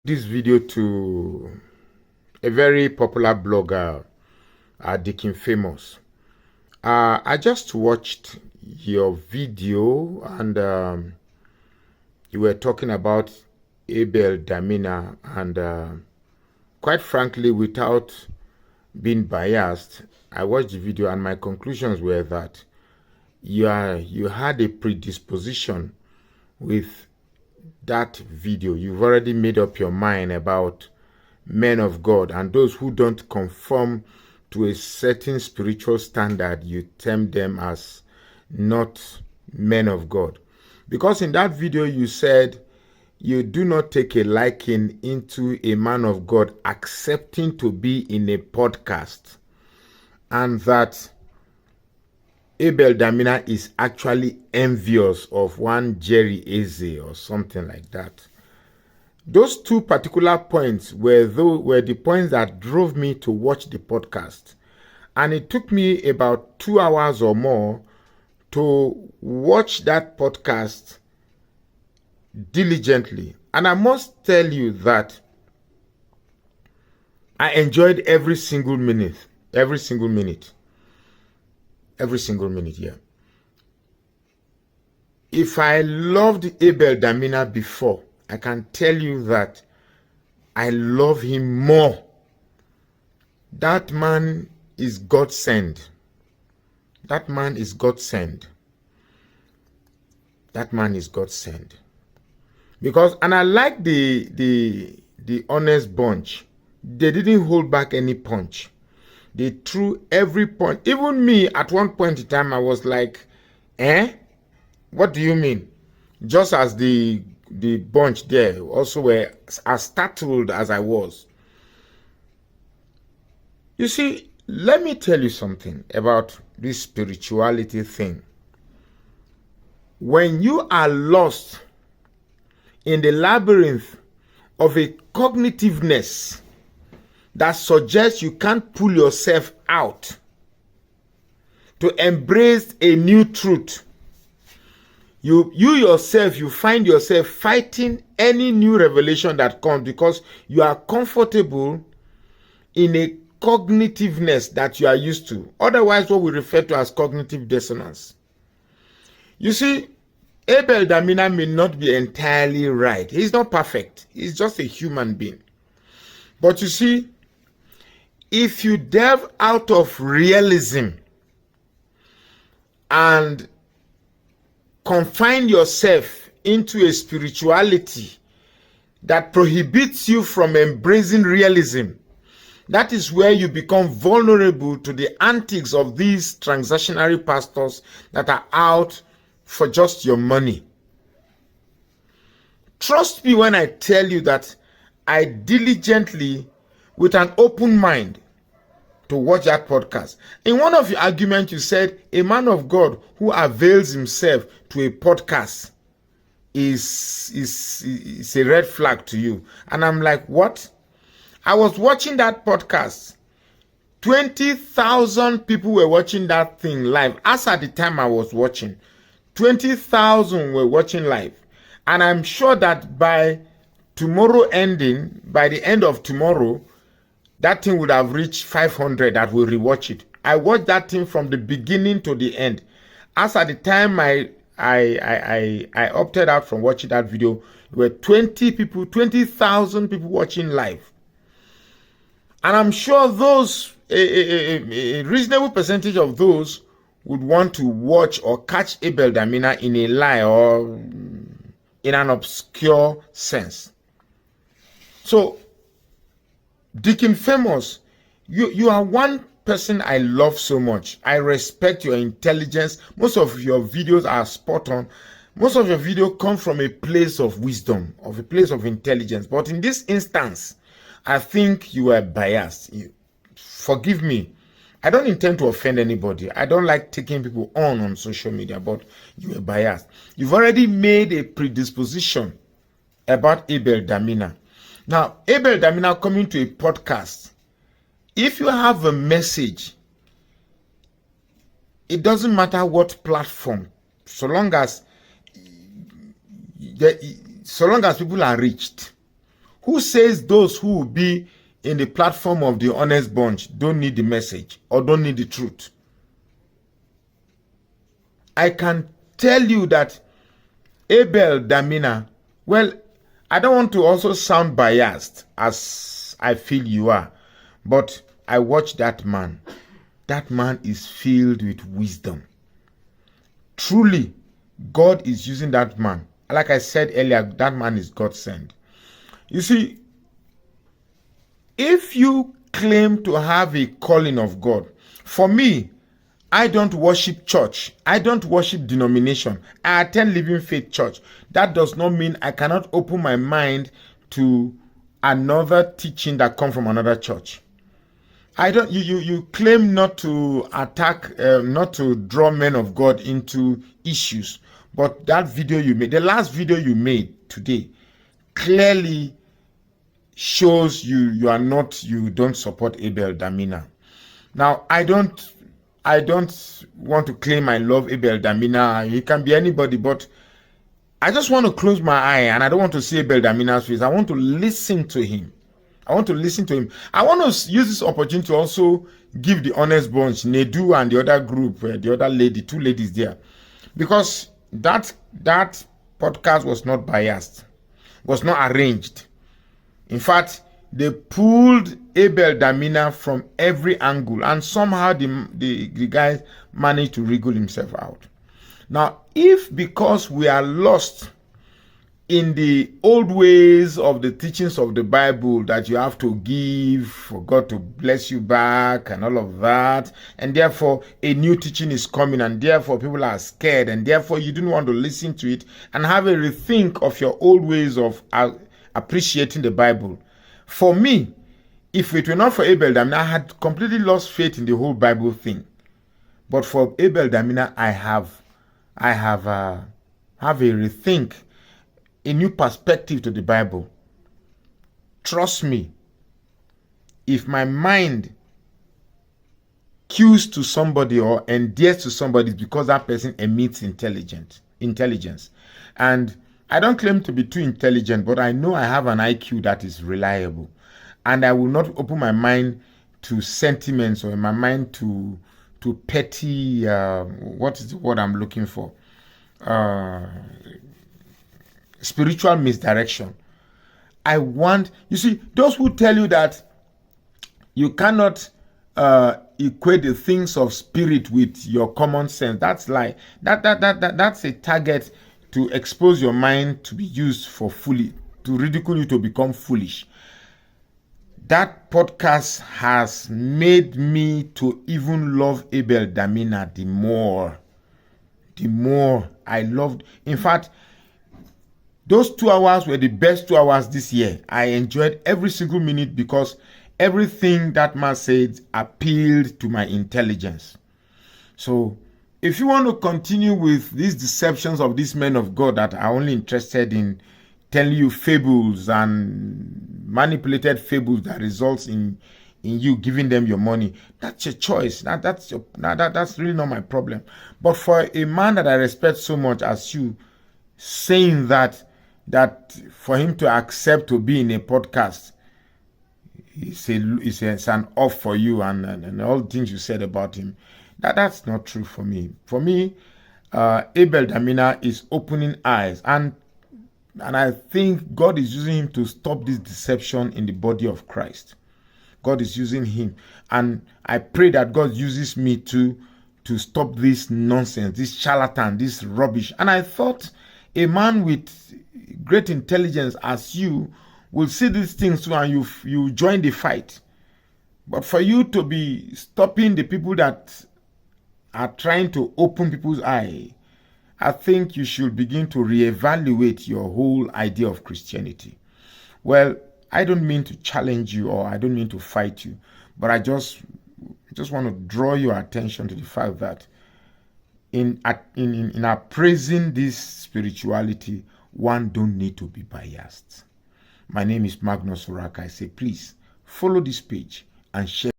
This video to a very popular blogger, Deacon Famous. I just watched your video and you were talking about Abel Damina, and quite frankly, without being biased, I watched the video and my conclusions were that you had a predisposition with that video. You've already made up your mind about men of God, and those who don't conform to a certain spiritual standard, you term them as not men of God. Because in that video you said you do not take a liking into a man of God accepting to be in a podcast, and that Abel Damina is actually envious of one Jerry Eze or something like that. Those two particular points were the points that drove me to watch the podcast. And it took me about 2 hours or more to watch that podcast diligently. And I must tell you that I enjoyed every single minute, yeah. If I loved Abel Damina before, I can tell you that I love him more. That man is God sent. That man is God sent. That man is God sent. Because, and I like the honest bunch. They didn't hold back any punch. They threw every punch. Even me, at one point in time, I was like, what do you mean? Just as the bunch there also were as startled as I was. You see, let me tell you something about this spirituality thing. When you are lost in the labyrinth of a cognitiveness that suggests you can't pull yourself out to embrace a new truth, you yourself, you find yourself fighting any new revelation that comes because you are comfortable in a cognitiveness that you are used to. Otherwise, what we refer to as cognitive dissonance. You see, Abel Damina may not be entirely right. He's not perfect. He's just a human being. But you see, if you delve out of realism and confine yourself into a spirituality that prohibits you from embracing realism, that is where you become vulnerable to the antics of these transactionary pastors that are out for just your money. Trust me when I tell you that I diligently, with an open mind, to watch that podcast. In one of your arguments, you said a man of God who avails himself to a podcast is a red flag to you. And I'm like, what? I was watching that podcast. 20,000 people were watching that thing live. As at the time I was watching, 20,000 were watching live. And I'm sure that by tomorrow ending, by the end of tomorrow, that thing would have reached 500 that will rewatch it. I watched that thing from the beginning to the end. As at the time I opted out from watching that video, there were 20,000 people watching live. And I'm sure those, a reasonable percentage of those would want to watch or catch Abel Damina in a lie or in an obscure sense. So, Deacon Famous, you are one person I love so much. I respect your intelligence. Most of your videos are spot on. Most of your videos come from a place of wisdom, of a place of intelligence. But in this instance, I think you are biased. Forgive me. I don't intend to offend anybody. I don't like taking people on social media, but you are biased. You've already made a predisposition about Abel Damina. Now, Abel Damina coming to a podcast, if you have a message, it doesn't matter what platform, so long as people are reached. Who says those who will be in the platform of the honest bunch don't need the message or don't need the truth? I can tell you that Abel Damina, well, I don't want to also sound biased as I feel you are, but I watch that man. That man is filled with wisdom. Truly, God is using that man. Like I said earlier, that man is God sent. You see, if you claim to have a calling of God, for me, I don't worship church. I don't worship denomination. I attend Living Faith Church. That does not mean I cannot open my mind to another teaching that comes from another church. I don't. You claim not to attack, not to draw men of God into issues. But that video you made, the last video you made today, clearly shows you don't support Abel Damina. Now I don't want to claim I love Abel Damina. He can be anybody, but I just want to close my eye and I don't want to see Abel Damina's face. I want to listen to him. I want to use this opportunity to also give the honest bunch, Nedu and the other group, the other lady, two ladies there, because that podcast was not biased, was not arranged. In fact, they pulled Abel Damina from every angle, and somehow the guy managed to wriggle himself out. Now, if because we are lost in the old ways of the teachings of the Bible that you have to give for God to bless you back and all of that, and therefore a new teaching is coming, and therefore people are scared, and therefore you don't want to listen to it and have a rethink of your old ways of appreciating the Bible. For me, if it were not for Abel Damina, I had completely lost faith in the whole Bible thing. But for Abel Damina, I have a rethink, a new perspective to the Bible. Trust me, if my mind cues to somebody or endears to somebody, it's because that person emits intelligence. And I don't claim to be too intelligent, but I know I have an IQ that is reliable. And I will not open my mind to sentiments or my mind to petty, what is the word I'm looking for? Spiritual misdirection. You see, those who tell you that you cannot equate the things of spirit with your common sense, that's lie. That's a target to expose your mind to be used for to ridicule you, to become foolish. That podcast has made me to even love Abel Damina the more I loved. In fact, those 2 hours were the best 2 hours this year. I enjoyed every single minute because everything that man said appealed to my intelligence. So if you want to continue with these deceptions of these men of God that are only interested in telling you fables and manipulated fables that results in you giving them your money, that's your choice. That's really not my problem. But for a man that I respect so much as you, saying that for him to accept to be in a podcast, it's an off for you and all the things you said about him. That's not true for me. For me, Abel Damina is opening eyes, and I think God is using him to stop this deception in the body of Christ. God is using him, and I pray that God uses me to stop this nonsense, this charlatan, this rubbish. And I thought a man with great intelligence as you will see these things too, and you join the fight. But for you to be stopping the people that are trying to open people's eyes, I think you should begin to reevaluate your whole idea of Christianity. Well, I don't mean to challenge you or I don't mean to fight you, but I just want to draw your attention to the fact that in appraising this spirituality, one don't need to be biased. My name is Magnus Oraka. I say, please follow this page and share.